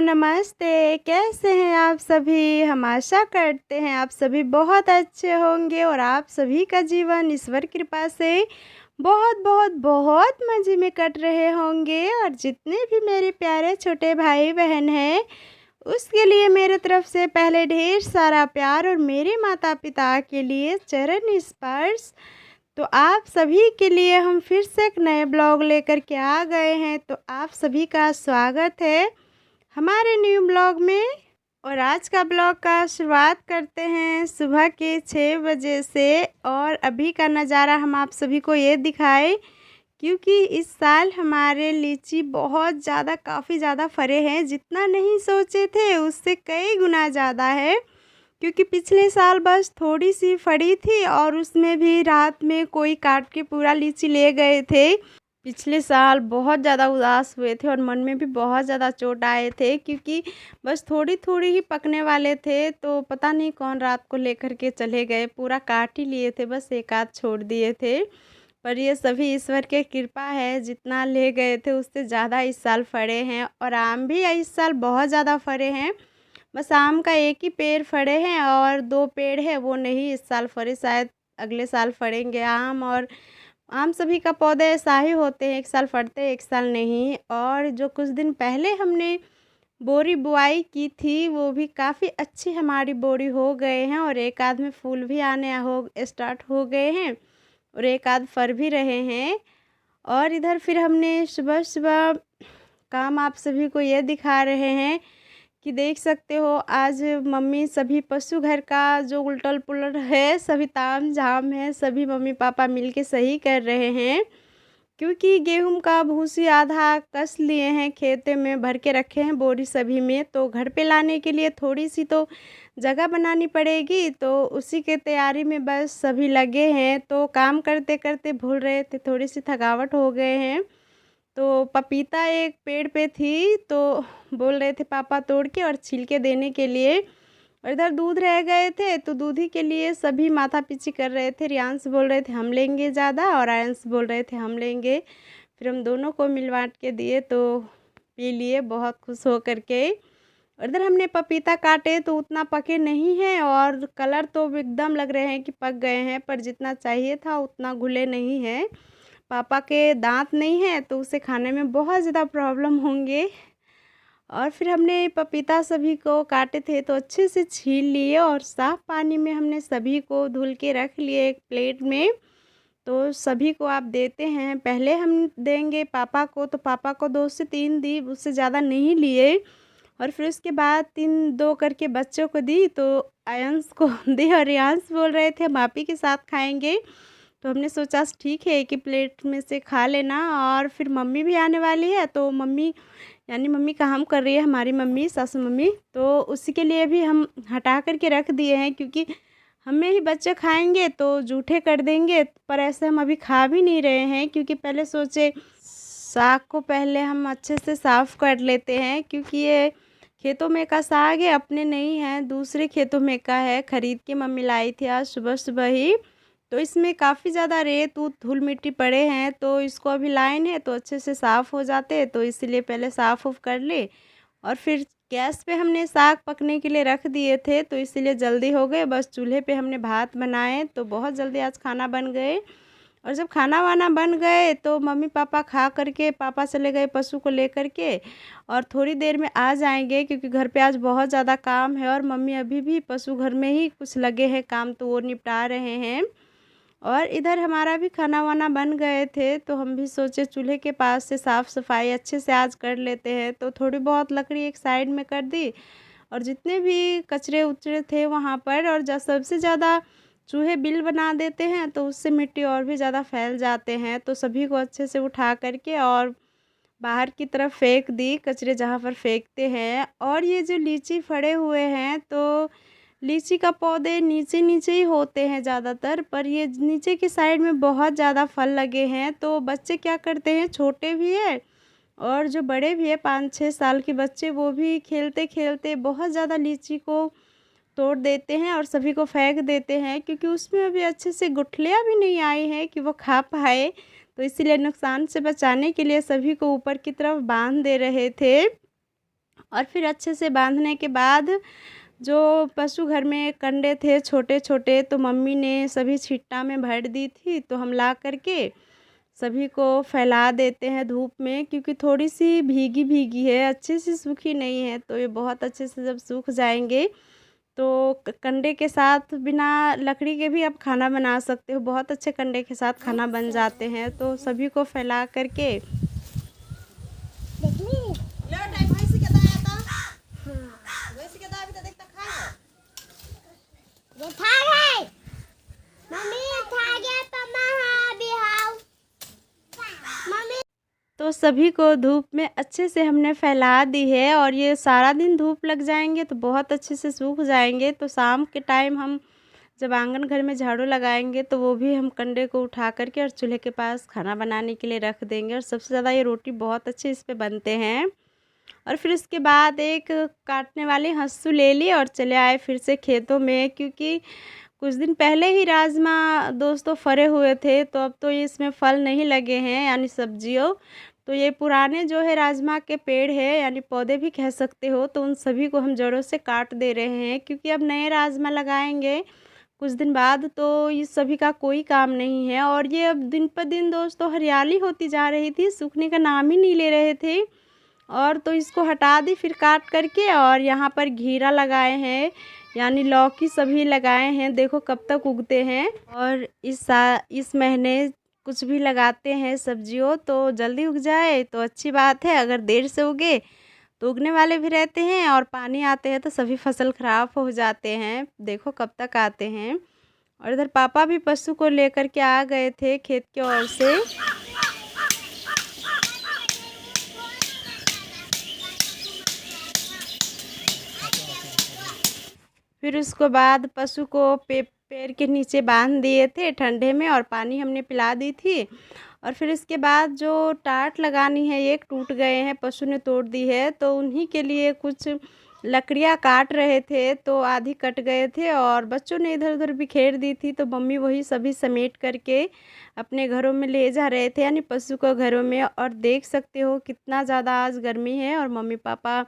नमस्ते, कैसे हैं आप सभी? हम आशा करते हैं आप सभी बहुत अच्छे होंगे और आप सभी का जीवन ईश्वर कृपा से बहुत बहुत बहुत मज़े में कट रहे होंगे। और जितने भी मेरे प्यारे छोटे भाई-बहन हैं, उसके लिए मेरे तरफ से पहले ढेर सारा प्यार और मेरे माता-पिता के लिए चरण स्पर्श। तो आप सभी के लिए हम फिर से एक नए ब्लॉग लेकर के आ गए हैं, तो आप सभी का स्वागत है हमारे न्यू ब्लॉग में। और आज का ब्लॉग का शुरुआत करते हैं सुबह के 6 बजे से। और अभी का नज़ारा हम आप सभी को ये दिखाए, क्योंकि इस साल हमारे लीची बहुत ज़्यादा काफ़ी ज़्यादा फरे हैं। जितना नहीं सोचे थे उससे कई गुना ज़्यादा है, क्योंकि पिछले साल बस थोड़ी सी फड़ी थी और उसमें भी रात में कोई काट के पूरा लीची ले गए थे। पिछले साल बहुत ज़्यादा उदास हुए थे और मन में भी बहुत ज़्यादा चोट आए थे, क्योंकि बस थोड़ी-थोड़ी ही पकने वाले थे, तो पता नहीं कौन रात को लेकर के चले गए, पूरा काट ही लिए थे, बस एक आध छोड़ दिए थे। पर ये सभी ईश्वर की कृपा है, जितना ले गए थे उससे ज़्यादा इस साल फरे हैं। और आम भी इस साल बहुत ज़्यादा फरे हैं। बस आम का एक ही पेड़ फरे हैं और 2 पेड़ है वो नहीं इस साल फरे, शायद अगले साल फरेंगे आम। और आम सभी का पौधे ऐसा ही होते हैं, एक साल फरते हैं एक साल नहीं। और जो कुछ दिन पहले हमने बोरी बुआई की थी, वो भी काफ़ी अच्छी हमारी बोरी हो गए हैं और एक आध में फूल भी आने हो स्टार्ट हो गए हैं और एक आध फर भी रहे हैं। और इधर फिर हमने सुबह-सुबह काम आप सभी को ये दिखा रहे हैं कि देख सकते हो, आज मम्मी सभी पशु घर का जो उलट-पुलट है, सभी ताम-झाम है, सभी मम्मी-पापा मिलके सही कर रहे हैं। क्योंकि गेहूँ का भूसी आधा कस लिए हैं, खेते में भर के रखे हैं बोरी सभी में, तो घर पे लाने के लिए थोड़ी-सी तो जगह बनानी पड़ेगी, तो उसी के तैयारी में बस सभी लगे हैं। तो काम करते-करते भूल रहे थे, थोड़ी-सी थकावट हो गए हैं। तो पपीता एक पेड़ पे थी, तो बोल रहे थे पापा तोड़ के और छिलके देने के लिए। और इधर दूध रह गए थे, तो दूध ही के लिए सभी माथा-पीची कर रहे थे। रियांश बोल रहे थे हम लेंगे ज़्यादा और आयंश बोल रहे थे हम लेंगे। फिर हम दोनों को मिल-बाँट के दिए, तो पी लिए बहुत खुश हो कर के। और इधर हमने पपीता काटे तो उतना पके नहीं हैं और कलर तो एकदम लग रहे हैं कि पक गए हैं, पर जितना चाहिए था उतना घुले नहीं हैं। पापा के दाँत नहीं हैं, तो उसे खाने में बहुत ज़्यादा प्रॉब्लम होंगे। और फिर हमने पपीता सभी को काटे थे तो अच्छे से छील लिए और साफ़ पानी में हमने सभी को धुल के रख लिए एक प्लेट में। तो सभी को आप देते हैं, पहले हम देंगे पापा को, तो पापा को 2 से 3 दी, उससे ज़्यादा नहीं लिए। और फिर उसके बाद 3-2 करके बच्चों को दी, तो आयंश को दी और रियांश बोल रहे थे हम आप ही के साथ खाएँगे। तो हमने सोचा ठीक है एक ही प्लेट में से खा लेना। और फिर मम्मी भी आने वाली है, तो मम्मी यानी मम्मी काम कर रही है, हमारी मम्मी सासू मम्मी, तो उसी के लिए भी हम हटा कर के रख दिए हैं, क्योंकि हमें ही बच्चे खाएंगे तो जूठे कर देंगे। पर ऐसे हम अभी खा भी नहीं रहे हैं, क्योंकि पहले सोचे साग को पहले हम अच्छे से साफ़ कर लेते हैं, क्योंकि ये खेतों में का साग है, अपने नहीं है, दूसरे खेतों में का है, खरीद के मम्मी लाई थी आज सुबह-सुबह ही। तो इसमें काफ़ी ज़्यादा रेत-वूत, धूल-मिट्टी पड़े हैं, तो इसको अभी लाए हैं तो अच्छे से साफ़ हो जाते, तो इसीलिए पहले साफ़-उफ़ कर ले। और फिर गैस पे हमने साग पकने के लिए रख दिए थे, तो इसीलिए जल्दी हो गए। बस चूल्हे पे हमने भात बनाए, तो बहुत जल्दी आज खाना बन गए। और जब खाना-वाना बन गए तो मम्मी-पापा खा कर के पापा चले गए पशु को लेकर के, और थोड़ी देर में आ जाएँगे, क्योंकि घर पे आज बहुत ज़्यादा काम है और मम्मी अभी भी पशु घर में ही कुछ लगे हैं काम, तो वो निपटा रहे हैं। और इधर हमारा भी खाना-वाना बन गए थे, तो हम भी सोचे चूल्हे के पास से साफ़-सफ़ाई अच्छे से आज कर लेते हैं, तो थोड़ी बहुत लकड़ी एक साइड में कर दी। और जितने भी कचरे-उचरे थे वहाँ पर, और सबसे ज़्यादा चूहे बिल बना देते हैं, तो उससे मिट्टी और भी ज़्यादा फैल जाते हैं, तो सभी को अच्छे से उठा कर के और बाहर की तरफ फेंक दी, कचरे जहाँ पर फेंकते हैं। और ये जो लीची फड़े हुए हैं, तो लीची का पौधे नीचे-नीचे ही होते हैं ज़्यादातर, पर ये नीचे की साइड में बहुत ज़्यादा फल लगे हैं। तो बच्चे क्या करते हैं, छोटे भी हैं और जो बड़े भी हैं 5-6 साल के बच्चे, वो भी खेलते-खेलते बहुत ज़्यादा लीची को तोड़ देते हैं और सभी को फेंक देते हैं, क्योंकि उसमें अभी अच्छे से गुठलियाँ भी नहीं आई हैं कि वो खा पाए। तो इसीलिए नुकसान से बचाने के लिए सभी को ऊपर की तरफ बाँध दे रहे थे। और फिर अच्छे से बांधने के बाद जो पशु घर में कंडे थे छोटे छोटे, तो मम्मी ने सभी छिट्टा में भर दी थी। तो हम ला करके सभी को फैला देते हैं धूप में, क्योंकि थोड़ी सी भीगी भीगी है, अच्छी सी सूखी नहीं है। तो ये बहुत अच्छे से जब सूख जाएंगे तो कंडे के साथ बिना लकड़ी के भी आप खाना बना सकते हो, बहुत अच्छे कंडे के साथ खाना बन जाते हैं। तो सभी को फैला करके तो सभी को धूप में अच्छे से हमने फैला दी है। और ये सारा दिन धूप लग जाएंगे तो बहुत अच्छे से सूख जाएंगे। तो शाम के टाइम हम जब आंगन घर में झाड़ू लगाएंगे तो वो भी हम कंडे को उठा करके और चूल्हे के पास खाना बनाने के लिए रख देंगे। और सबसे ज़्यादा ये रोटी बहुत अच्छे इस पे बनते हैं। और फिर उसके बाद एक काटने वाली हंसू ले ली और चले आए फिर से खेतों में, क्योंकि कुछ दिन पहले ही राजमा दोस्तों फरे हुए थे। तो अब तो ये इसमें फल नहीं लगे हैं, यानी सब्जियों। तो ये पुराने जो है राजमा के पेड़ है, यानी पौधे भी कह सकते हो। तो उन सभी को हम जड़ों से काट दे रहे हैं, क्योंकि अब नए राजमा लगाएंगे कुछ दिन बाद, तो इस सभी का कोई काम नहीं है। और ये अब दिन पर दिन दोस्तों हरियाली होती जा रही थी, सूखने का नाम ही नहीं ले रहे थे। और तो इसको हटा दी फिर काट करके। और यहाँ पर घीरा लगाए हैं, यानी लौकी सभी लगाए हैं। देखो कब तक उगते हैं। और इस महीने कुछ भी लगाते हैं सब्जियों तो जल्दी उग जाए तो अच्छी बात है। अगर देर से उगे तो उगने वाले भी रहते हैं, और पानी आते हैं तो सभी फसल खराब हो जाते हैं। देखो कब तक आते हैं। और इधर पापा भी पशु को लेकर के आ गए थे खेत की ओर से। फिर उसके बाद पशु को पेड़ के नीचे बांध दिए थे ठंडे में, और पानी हमने पिला दी थी। और फिर इसके बाद जो टाट लगानी है एक टूट गए हैं, पशु ने तोड़ दी है। तो उन्हीं के लिए कुछ लकड़ियाँ काट रहे थे, तो आधी कट गए थे और बच्चों ने इधर उधर बिखेर दी थी। तो मम्मी वही सभी समेट करके अपने घरों में ले जा रहे थे, यानी पशु को घरों में। और देख सकते हो कितना ज़्यादा आज गर्मी है, और मम्मी पापा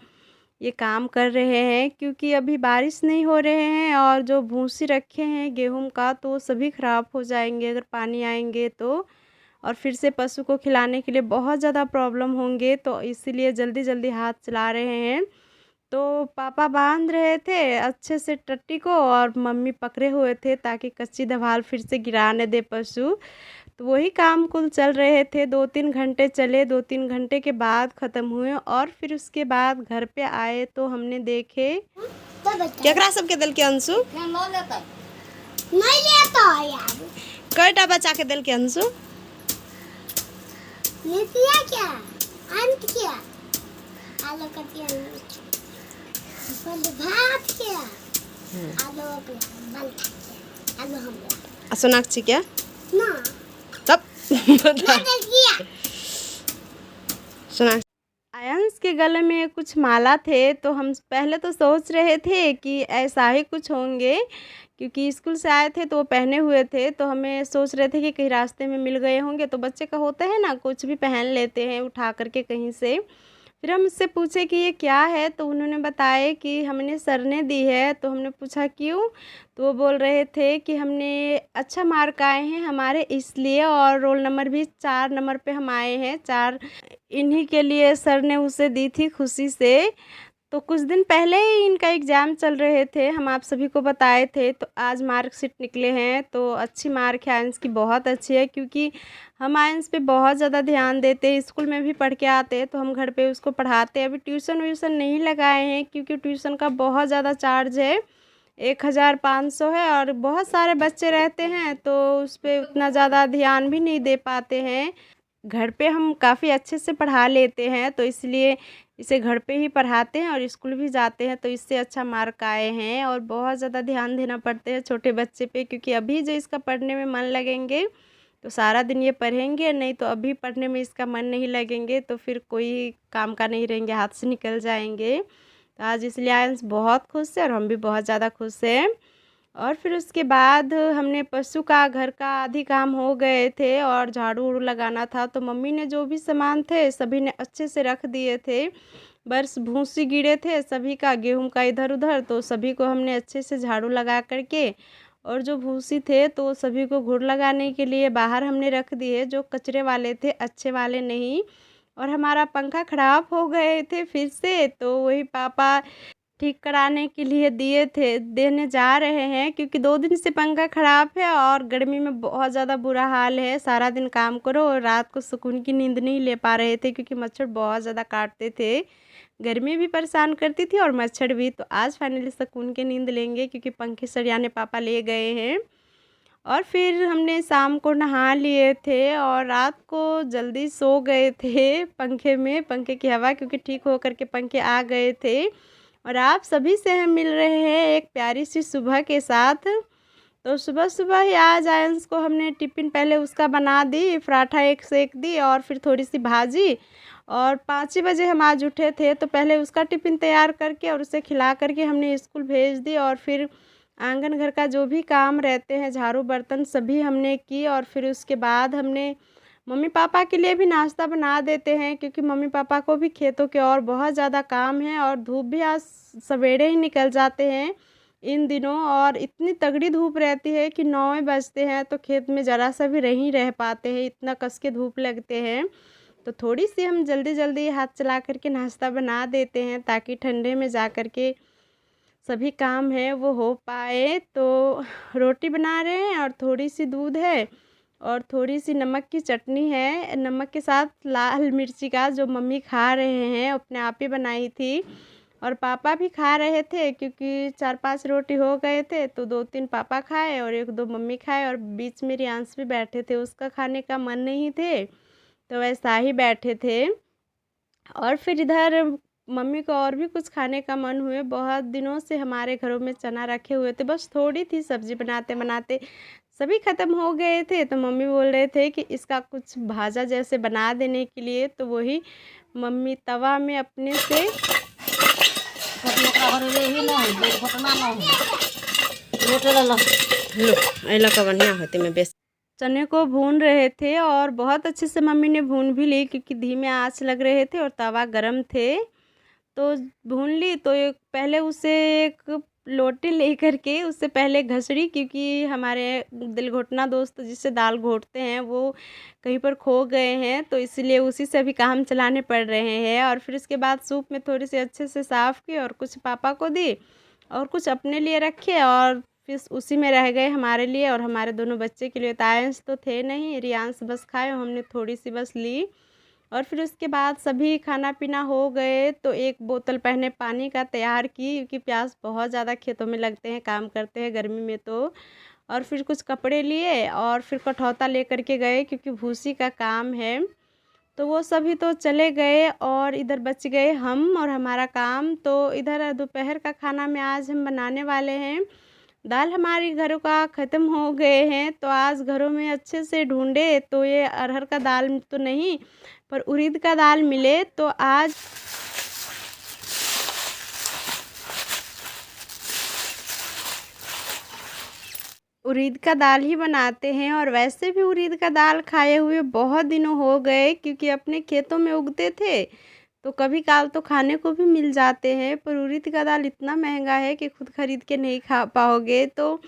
ये काम कर रहे हैं, क्योंकि अभी बारिश नहीं हो रहे हैं। और जो भूसी रखे हैं गेहूं का तो सभी ख़राब हो जाएंगे अगर पानी आएंगे तो। और फिर से पशु को खिलाने के लिए बहुत ज़्यादा प्रॉब्लम होंगे, तो इसीलिए जल्दी जल्दी हाथ चला रहे हैं। तो पापा बांध रहे थे अच्छे से टट्टी को, और मम्मी पकड़े हुए थे ताकि कच्ची दवाल फिर से गिराने दे पशु। तो वही काम कुल चल रहे थे, 2-3 घंटे चले। 2-3 घंटे के बाद ख़त्म हुए। और फिर उसके बाद घर पे आए तो हमने देखे केकरा सबके दल के अंशु कईटा बचा के दल के अंशु क्या अंत क्या आलू कटिया भात क्या आलू हम सोनाक्षी क्या ना तब आयंस के गले में कुछ माला थे, तो हम पहले तो सोच रहे थे कि ऐसा ही कुछ होंगे, क्योंकि स्कूल से आए थे तो वो पहने हुए थे। तो हमें सोच रहे थे कि कहीं रास्ते में मिल गए होंगे, तो बच्चे का होता है ना कुछ भी पहन लेते हैं उठा करके कहीं से। फिर हम उससे पूछे कि ये क्या है, तो उन्होंने बताया कि हमने सर ने दी है। तो हमने पूछा क्यों, तो वो बोल रहे थे कि हमने अच्छा मार्क आए हैं हमारे इसलिए, और रोल नंबर भी 4 नंबर पे हम आए हैं 4, इन्हीं के लिए सर ने उसे दी थी खुशी से। तो कुछ दिन पहले ही इनका एग्ज़ाम चल रहे थे, हम आप सभी को बताए थे। तो आज मार्कशीट निकले हैं, तो अच्छी मार्क है आयंस की, बहुत अच्छी है। क्योंकि हम आयंस पे बहुत ज़्यादा ध्यान देते हैं, स्कूल में भी पढ़ के आते हैं तो हम घर पे उसको पढ़ाते हैं। अभी ट्यूशन व्यूशन नहीं लगाए हैं, क्योंकि ट्यूशन का बहुत ज़्यादा चार्ज है, 1500 है। और बहुत सारे बच्चे रहते हैं तो उस पर उतना ज़्यादा ध्यान भी नहीं दे पाते हैं। घर पे हम काफ़ी अच्छे से पढ़ा लेते हैं, तो इसलिए इसे घर पे ही पढ़ाते हैं और स्कूल भी जाते हैं। तो इससे अच्छा मार्क आए हैं। और बहुत ज़्यादा ध्यान देना पड़ते हैं छोटे बच्चे पे, क्योंकि अभी जो इसका पढ़ने में मन लगेंगे तो सारा दिन ये पढ़ेंगे, नहीं तो अभी पढ़ने में इसका मन नहीं लगेंगे तो फिर कोई काम का नहीं रहेंगे, हाथ से निकल जाएंगे। तो आज इसलिए आयंस बहुत खुश है और हम भी बहुत ज़्यादा खुश हैं। और फिर उसके बाद हमने पशु का घर का आधी काम हो गए थे और झाड़ू उड़ू लगाना था। तो मम्मी ने जो भी सामान थे सभी ने अच्छे से रख दिए थे। बस भूसी गिरे थे सभी का, गेहूं का इधर उधर, तो सभी को हमने अच्छे से झाड़ू लगा करके, और जो भूसी थे तो सभी को घूर लगाने के लिए बाहर हमने रख दिए, जो कचरे वाले थे, अच्छे वाले नहीं। और हमारा पंखा ख़राब हो गए थे फिर से, तो वही पापा ठीक कराने के लिए देने जा रहे हैं, क्योंकि 2 दिन से पंखा ख़राब है और गर्मी में बहुत ज़्यादा बुरा हाल है। सारा दिन काम करो और रात को सुकून की नींद नहीं ले पा रहे थे, क्योंकि मच्छर बहुत ज़्यादा काटते थे। गर्मी भी परेशान करती थी और मच्छर भी। तो आज फाइनली सुकून की नींद लेंगे, क्योंकि पंखे सरियाने पापा ले गए हैं। और फिर हमने शाम को नहा लिए थे और रात को जल्दी सो गए थे पंखे में, पंखे की हवा, क्योंकि ठीक हो कर के पंखे आ गए थे। और आप सभी से हम मिल रहे हैं एक प्यारी सी सुबह के साथ। तो सुबह सुबह ही आज आयंस को हमने टिफ़िन पहले उसका बना दी, पराठा एक सेक दी और फिर थोड़ी सी भाजी। और 5 ही बजे हम आज उठे थे, तो पहले उसका टिफ़िन तैयार करके और उसे खिला करके हमने स्कूल भेज दी। और फिर आंगन घर का जो भी काम रहते हैं, झाड़ू बर्तन सभी हमने की। और फिर उसके बाद हमने मम्मी पापा के लिए भी नाश्ता बना देते हैं, क्योंकि मम्मी पापा को भी खेतों के और बहुत ज़्यादा काम है और धूप भी आज सवेरे ही निकल जाते हैं इन दिनों। और इतनी तगड़ी धूप रहती है कि 9 बजते हैं तो खेत में ज़रा सा भी नहीं रह पाते हैं, इतना कस के धूप लगते हैं। तो थोड़ी सी हम जल्दी जल्दी हाथ चला करके नाश्ता बना देते हैं, ताकि ठंडे में जा कर के सभी काम है वो हो पाए। तो रोटी बना रहे हैं और थोड़ी सी दूध है और थोड़ी सी नमक की चटनी है, नमक के साथ लाल मिर्ची का, जो मम्मी खा रहे हैं, अपने आप ही बनाई थी। और पापा भी खा रहे थे, क्योंकि 4-5 रोटी हो गए थे, तो 2-3 पापा खाए और 1-2 मम्मी खाए। और बीच में रियांश भी बैठे थे, उसका खाने का मन नहीं थे, तो वैसा ही बैठे थे। और फिर इधर मम्मी को और भी कुछ खाने का मन हुए, बहुत दिनों से हमारे घरों में चना रखे हुए थे, बस थोड़ी थी सब्जी बनाते बनाते सभी ख़त्म हो गए थे। तो मम्मी बोल रहे थे कि इसका कुछ भाजा जैसे बना देने के लिए, तो वही मम्मी तवा में अपने से बढ़िया होते में बेस चने को भून रहे थे। और बहुत अच्छे से मम्मी ने भून भी ली, क्योंकि धीमे आंच लग रहे थे और तवा गरम थे, तो भून ली। तो एक पहले उसे एक लोटे लेकर के उससे पहले घसड़ी, क्योंकि हमारे दिल घोटना दोस्त जिससे दाल घोटते हैं वो कहीं पर खो गए हैं, तो इसीलिए उसी से अभी काम चलाने पड़ रहे हैं। और फिर उसके बाद सूप में थोड़ी सी अच्छे से साफ़ की और कुछ पापा को दी और कुछ अपने लिए रखे, और फिर उसी में रह गए हमारे लिए और हमारे दोनों बच्चे के लिए। तायंश तो थे नहीं, रियांश बस खाए, हमने थोड़ी सी बस ली। और फिर उसके बाद सभी खाना पीना हो गए, तो 1 बोतल पहले पानी का तैयार की, क्योंकि प्यास बहुत ज़्यादा खेतों में लगते हैं, काम करते हैं गर्मी में तो। और फिर कुछ कपड़े लिए और फिर कठौता लेकर के गए, क्योंकि भूसी का काम है। तो वो सभी तो चले गए और इधर बच गए हम और हमारा काम। तो इधर दोपहर का खाना में आज हम बनाने वाले हैं, दाल हमारे घरों का ख़त्म हो गए हैं, तो आज घरों में अच्छे से ढूंढे तो ये अरहर का दाल तो नहीं, पर उड़द का दाल मिले, तो आज उड़द का दाल ही बनाते हैं। और वैसे भी उड़द का दाल खाए हुए बहुत दिनों हो गए, क्योंकि अपने खेतों में उगते थे, तो कभी काल तो खाने को भी मिल जाते हैं, पर उड़द का दाल इतना महंगा है कि खुद खरीद के नहीं खा पाओगे। तो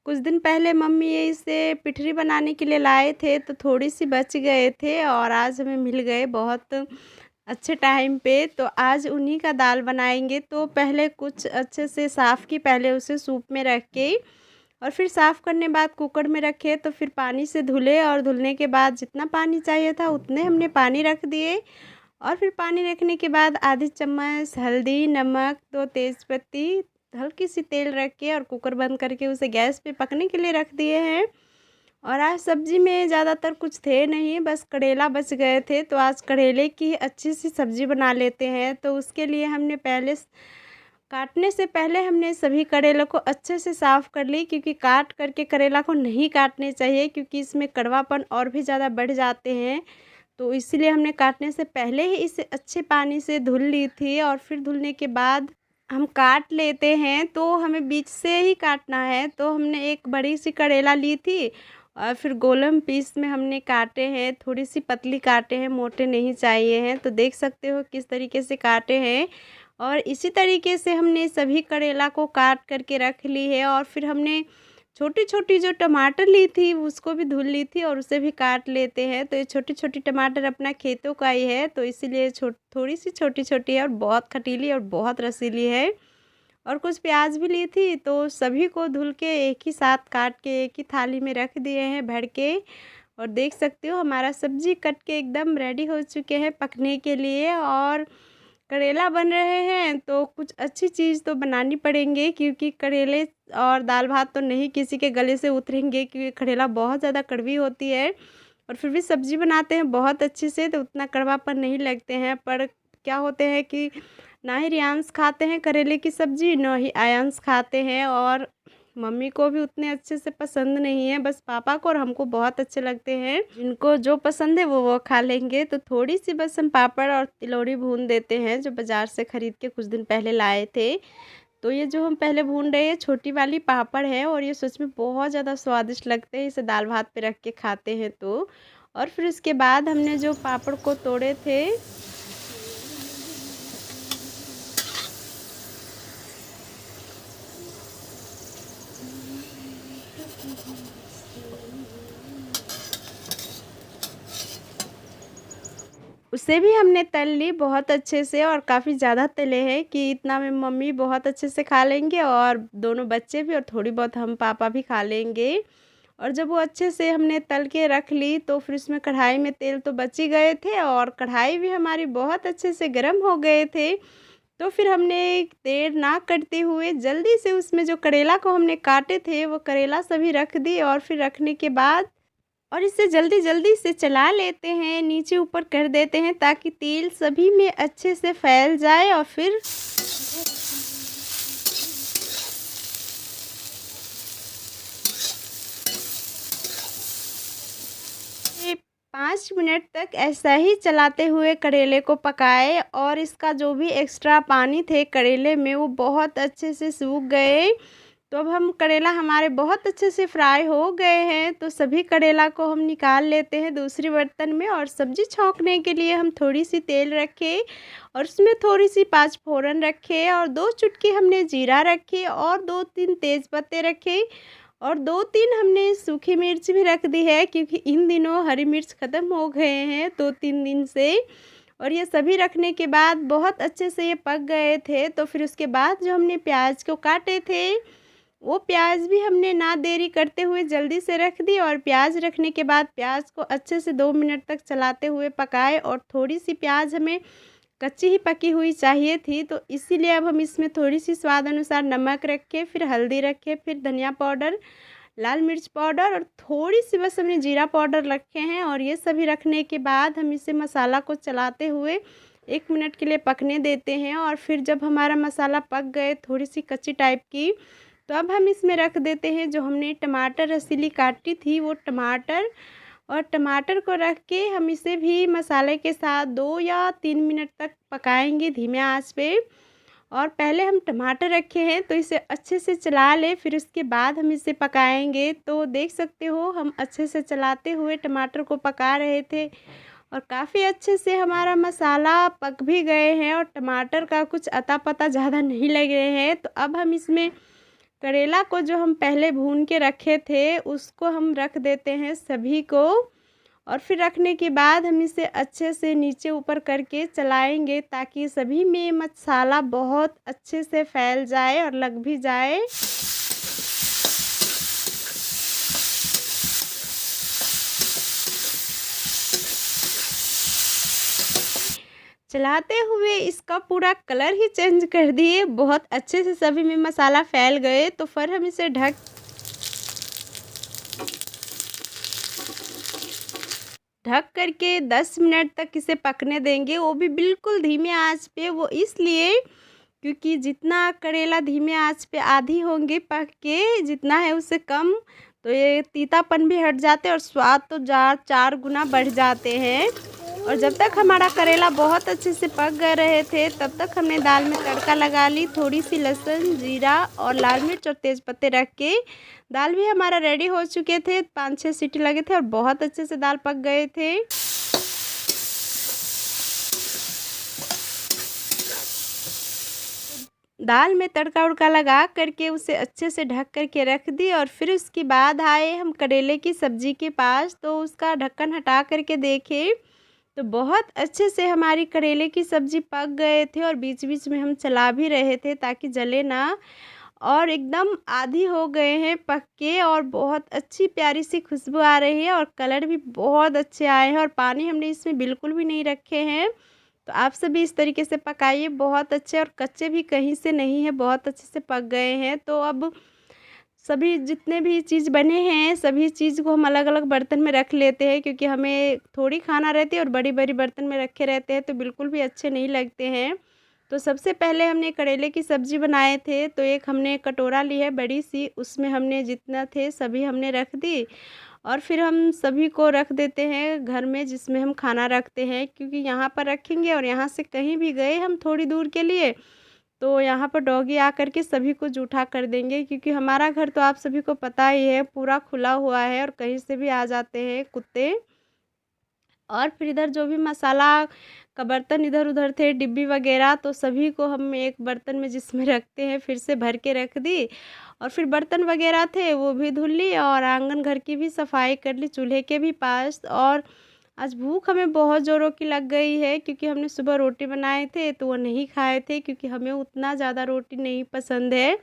कुछ दिन पहले मम्मी ये इसे पिठरी बनाने के लिए लाए थे, तो थोड़ी सी बच गए थे और आज हमें मिल गए बहुत अच्छे टाइम पे। तो आज उन्हीं का दाल बनाएंगे। तो पहले कुछ अच्छे से साफ़ की, पहले उसे सूप में रख के और फिर साफ़ करने बाद कुकर में रखे, तो फिर पानी से धुले और धुलने के बाद जितना पानी चाहिए था उतने हमने पानी रख दिए। और फिर पानी रखने के बाद आधी चम्मच हल्दी, नमक, 2 तेज़पत्ती, हल्की सी तेल रख के और कुकर बंद करके उसे गैस पे पकने के लिए रख दिए हैं। और आज सब्ज़ी में ज़्यादातर कुछ थे नहीं, बस करेला बच गए थे, तो आज करेले की अच्छी सी सब्ज़ी बना लेते हैं। तो उसके लिए हमने काटने से पहले हमने सभी करेलों को अच्छे से साफ़ कर ली, क्योंकि काट करके करेला को नहीं काटने चाहिए, क्योंकि इसमें कड़वापन और भी ज़्यादा बढ़ जाते हैं। तो इसीलिए हमने काटने से पहले ही इसे अच्छे पानी से धुल ली थी। और फिर धुलने के बाद हम काट लेते हैं, तो हमें बीच से ही काटना है। तो हमने एक बड़ी सी करेला ली थी और फिर गोलम पीस में हमने काटे हैं, थोड़ी सी पतली काटे हैं, मोटे नहीं चाहिए हैं। तो देख सकते हो किस तरीके से काटे हैं। और इसी तरीके से हमने सभी करेला को काट करके रख ली है। और फिर हमने छोटी छोटी जो टमाटर ली थी उसको भी धुल ली थी और उसे भी काट लेते हैं। तो ये छोटी छोटी टमाटर अपना खेतों का ही है, तो इसीलिए थोड़ी सी छोटी छोटी है और बहुत खटीली और बहुत रसीली है। और कुछ प्याज भी ली थी, तो सभी को धुल के एक ही साथ काट के एक ही थाली में रख दिए हैं भर के। और देख सकते हो हमारा सब्जी कट के एकदम रेडी हो चुके हैं पकने के लिए। और करेला बन रहे हैं तो कुछ अच्छी चीज़ तो बनानी पड़ेंगे, क्योंकि करेले और दाल भात तो नहीं किसी के गले से उतरेंगे, क्योंकि करेला बहुत ज़्यादा कड़वी होती है। और फिर भी सब्ज़ी बनाते हैं बहुत अच्छे से तो उतना कड़वापन नहीं लगते हैं। पर क्या होते हैं कि ना ही रियांश खाते हैं करेले की सब्ज़ी, ना ही आयांश खाते हैं। और मम्मी को भी उतने अच्छे से पसंद नहीं है, बस पापा को और हमको बहुत अच्छे लगते हैं। जिनको जो पसंद है वो खा लेंगे। तो थोड़ी सी बस हम पापड़ और तिलौरी भून देते हैं, जो बाज़ार से ख़रीद के कुछ दिन पहले लाए थे। तो ये जो हम पहले भून रहे हैं छोटी वाली पापड़ है, और ये सच में बहुत ज़्यादा स्वादिष्ट लगते हैं, इसे दाल भात पे रख के खाते हैं तो। और फिर उसके बाद हमने जो पापड़ को तोड़े थे उसे भी हमने तल ली बहुत अच्छे से, और काफ़ी ज़्यादा तले हैं कि इतना में मम्मी बहुत अच्छे से खा लेंगे और दोनों बच्चे भी, और थोड़ी बहुत हम पापा भी खा लेंगे। और जब वो अच्छे से हमने तल के रख ली तो फिर उसमें कढ़ाई में तेल तो बच ही गए थे, और कढ़ाई भी हमारी बहुत अच्छे से गर्म हो गए थे। तो फिर हमने देर ना करते हुए जल्दी से उसमें जो करेला को हमने काटे थे वो करेला सभी रख दी। और फिर रखने के बाद और इसे जल्दी जल्दी से चला लेते हैं, नीचे ऊपर कर देते हैं ताकि तेल सभी में अच्छे से फैल जाए। और फिर 5 मिनट तक ऐसा ही चलाते हुए करेले को पकाए, और इसका जो भी एक्स्ट्रा पानी थे करेले में वो बहुत अच्छे से सूख गए। तो अब हम करेला हमारे बहुत अच्छे से फ्राई हो गए हैं, तो सभी करेला को हम निकाल लेते हैं दूसरी बर्तन में। और सब्ज़ी छौंकने के लिए हम थोड़ी सी तेल रखे और उसमें थोड़ी सी 5 फोड़न रखे, और 2 चुटकी हमने जीरा रखी, और 2-3 तेज़ पत्ते रखे, और 2-3 हमने सूखी मिर्च भी रख दी है, क्योंकि इन दिनों हरी मिर्च ख़त्म हो गए हैं 2-3 दिन से। और ये सभी रखने के बाद बहुत अच्छे से ये पक गए थे। तो फिर उसके बाद जो हमने प्याज को काटे थे वो प्याज भी हमने ना देरी करते हुए जल्दी से रख दी। और प्याज रखने के बाद प्याज को अच्छे से 2 मिनट तक चलाते हुए पकाए, और थोड़ी सी प्याज हमें कच्ची ही पकी हुई चाहिए थी, तो इसीलिए अब हम इसमें थोड़ी सी स्वाद अनुसार नमक रखे, फिर हल्दी रखे, फिर धनिया पाउडर, लाल मिर्च पाउडर, और थोड़ी सी बस हमने जीरा पाउडर रखे हैं। और ये सभी रखने के बाद हम इसे मसाला को चलाते हुए 1 मिनट के लिए पकने देते हैं। और फिर जब हमारा मसाला पक गए थोड़ी सी कच्ची टाइप की, तो अब हम इसमें रख देते हैं जो हमने टमाटर रसीली काटी थी वो टमाटर। और टमाटर को रख के हम इसे भी मसाले के साथ 2 या 3 मिनट तक पकाएंगे धीमे आंच पे। और पहले हम टमाटर रखे हैं तो इसे अच्छे से चला लें, फिर उसके बाद हम इसे पकाएंगे। तो देख सकते हो हम अच्छे से चलाते हुए टमाटर को पका रहे थे, और काफ़ी अच्छे से हमारा मसाला पक भी गए हैं, और टमाटर का कुछ अता पता ज़्यादा नहीं लग रहे हैं। तो अब हम इसमें करेला को जो हम पहले भून के रखे थे उसको हम रख देते हैं सभी को। और फिर रखने के बाद हम इसे अच्छे से नीचे ऊपर करके चलाएंगे ताकि सभी में मसाला बहुत अच्छे से फैल जाए और लग भी जाए। चलाते हुए इसका पूरा कलर ही चेंज कर दिए, बहुत अच्छे से सभी में मसाला फैल गए। तो फिर हम इसे ढक करके 10 मिनट तक इसे पकने देंगे, वो भी बिल्कुल धीमे आंच पे। वो इसलिए क्योंकि जितना करेला धीमे आंच पे आधी होंगे पक के जितना है उससे कम, तो ये तीतापन भी हट जाते हैं और स्वाद तो 4 गुना बढ़ जाते हैं। और जब तक हमारा करेला बहुत अच्छे से पक गए रहे थे तब तक हमने दाल में तड़का लगा ली। थोड़ी सी लहसुन, जीरा और लाल मिर्च और तेज पत्ते रख के दाल भी हमारा रेडी हो चुके थे। 5-6 सीटी लगे थे और बहुत अच्छे से दाल पक गए थे। दाल में तड़का उड़का लगा करके उसे अच्छे से ढक करके रख दी और फिर उसके बाद आए हम करेले की सब्ज़ी के पास। तो उसका ढक्कन हटा करके देखे तो बहुत अच्छे से हमारी करेले की सब्ज़ी पक गए थे और बीच बीच में हम चला भी रहे थे ताकि जले ना। और एकदम आधी हो गए हैं पक के और बहुत अच्छी प्यारी सी खुशबू आ रही है और कलर भी बहुत अच्छे आए हैं और पानी हमने इसमें बिल्कुल भी नहीं रखे हैं। तो आप सभी इस तरीके से पकाइए, बहुत अच्छे और कच्चे भी कहीं से नहीं है, बहुत अच्छे से पक गए हैं। तो अब सभी जितने भी चीज़ बने हैं सभी चीज़ को हम अलग अलग बर्तन में रख लेते हैं, क्योंकि हमें थोड़ी खाना रहती है और बड़ी बड़ी बर्तन में रखे रहते हैं तो बिल्कुल भी अच्छे नहीं लगते हैं। तो सबसे पहले हमने करेले की सब्ज़ी बनाए थे। तो एक हमने कटोरा ली है बड़ी सी, उसमें हमने जितना थे सभी हमने रख दी और फिर हम सभी को रख देते हैं घर में जिसमें हम खाना रखते हैं, क्योंकि यहाँ पर रखेंगे और यहाँ से कहीं भी गए हम थोड़ी दूर के लिए तो यहाँ पर डॉगी आकर के सभी को जूठा कर देंगे, क्योंकि हमारा घर तो आप सभी को पता ही है पूरा खुला हुआ है और कहीं से भी आ जाते हैं कुत्ते। और फिर इधर जो भी मसाला का बर्तन इधर उधर थे डिब्बी वगैरह तो सभी को हम एक बर्तन में जिसमें रखते हैं फिर से भर के रख दी और फिर बर्तन वगैरह थे वो भी धुल ली और आंगन घर की भी सफाई कर ली, चूल्हे के भी पास। और आज भूख हमें बहुत ज़ोरों की लग गई है, क्योंकि हमने सुबह रोटी बनाए थे तो वो नहीं खाए थे, क्योंकि हमें उतना ज़्यादा रोटी नहीं पसंद है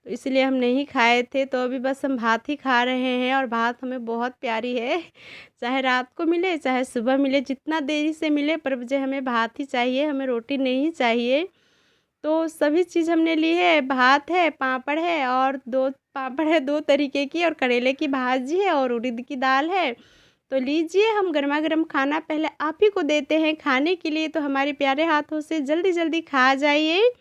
तो इसलिए हम नहीं खाए थे। तो अभी बस हम भात ही खा रहे हैं और भात हमें बहुत प्यारी है, चाहे रात को मिले चाहे सुबह मिले, जितना देरी से मिले पर मुझे हमें भात ही चाहिए, हमें रोटी नहीं चाहिए। तो सभी चीज़ हमने ली है, भात है, पापड़ है और 2 पापड़ है 2 तरीके की और करेले की भाजी है और उड़द की दाल है। तो लीजिए हम गरमा-गरम खाना पहले आप ही को देते हैं खाने के लिए, तो हमारे प्यारे हाथों से जल्दी-जल्दी खा जाइए।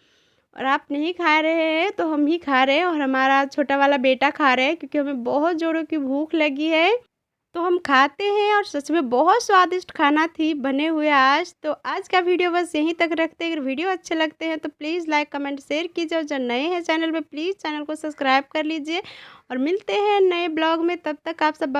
और आप नहीं खा रहे हैं तो हम ही खा रहे हैं और हमारा छोटा वाला बेटा खा रहा है, क्योंकि हमें बहुत ज़ोरों की भूख लगी है। तो हम खाते हैं और सच में बहुत स्वादिष्ट खाना थी बने हुए आज। तो आज का वीडियो बस यहीं तक रखते हैं। अगर वीडियो अच्छे लगते हैं तो प्लीज़ लाइक कमेंट शेयर कीजिए और जो नए हैं चैनल पे प्लीज़ चैनल को सब्सक्राइब कर लीजिए और मिलते हैं नए ब्लॉग में। तब तक आप सब